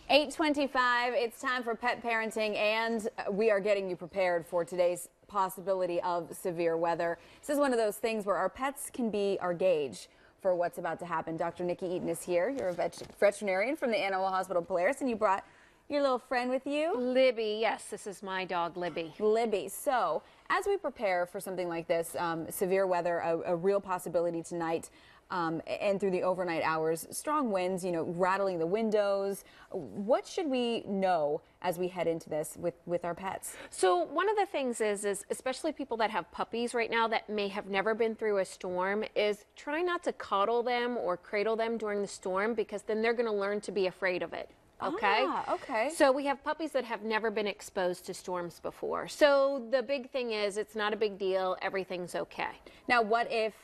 8:25, it's time for pet parenting, and we are getting you prepared for today's possibility of severe weather. This is one of those things where our pets can be our gauge for what's about to happen. Dr. Nikki Eaton is here. You're a veterinarian from the Animal Hospital Polaris, and you brought your little friend with you. Libby, yes, this is my dog, Libby. Libby. So, as we prepare for something like this, severe weather, a real possibility tonight, and through the overnight hours, strong winds, rattling the windows. What should we know as we head into this with our pets? So one of the things is especially people that have puppies right now that may have never been through a storm, is try not to cuddle them or cradle them during the storm, because then they're going to learn to be afraid of it. Okay. Okay. So we have puppies that have never been exposed to storms before. So the big thing is, it's not a big deal. Everything's okay. Now, what if,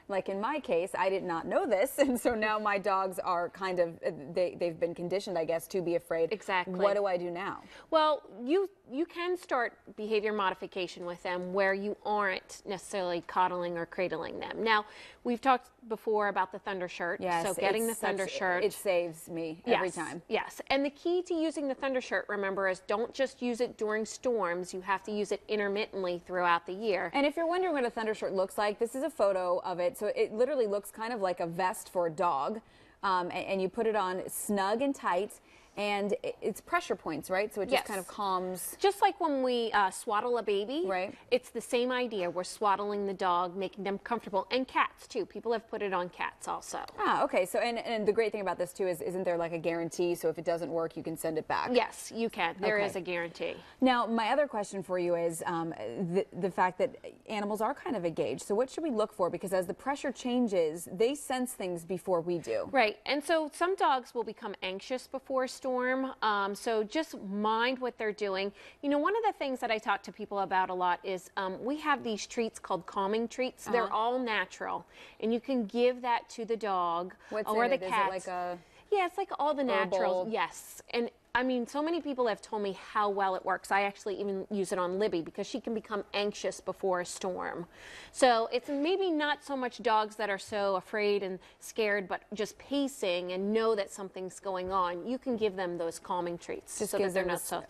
like in my case, I did not know this, and so now my dogs are kind of, they've been conditioned, I guess, to be afraid. Exactly. What do I do now? Well, you can start behavior modification with them where you aren't necessarily coddling or cradling them. Now, we've talked before about the thunder shirt. Yes, so getting the thunder shirt. It saves me every time. Yes. And the key to using the thunder shirt, remember, is don't just use it during storms. You have to use it intermittently throughout the year. And if you're wondering what a thunder shirt looks like, this is a photo of it. So it literally looks kind of like a vest for a dog. And you put it on snug and tight. And it's pressure points, right? So it just kind of calms. Just like when we swaddle a baby, right? It's the same idea. We're swaddling the dog, making them comfortable. And cats, too. People have put it on cats also. Ah, okay. So, and the great thing about this, too, is isn't there like a guarantee? So if it doesn't work, you can send it back? Yes, you can. There is a guarantee. Now, my other question for you is the fact that animals are kind of a gauge. So what should we look for? Because as the pressure changes, they sense things before we do. Right. And so some dogs will become anxious before storm, so just mind what they're doing. One of the things that I talk to people about a lot is we have these treats called calming treats. They're all natural, and you can give that to the dog or the cat. Is it like a yeah, it's like all the natural. herbal? Yes. And I mean, so many people have told me how well it works. I actually even use it on Libby because she can become anxious before a storm. So it's maybe not so much dogs that are so afraid and scared, but just pacing and know that something's going on. You can give them those calming treats just so that they're not so,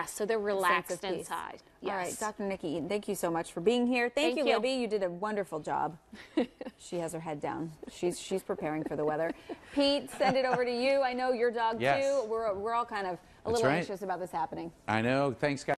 so they're relaxed inside. Yes. All right, Dr. Nikki Eaton, thank you so much for being here. Thank you, Libby. You did a wonderful job. She has her head down. She's preparing for the weather. Pete, send it over to you. I know your dog too. We're all kind of a little anxious about this happening. I know. Thanks, guys.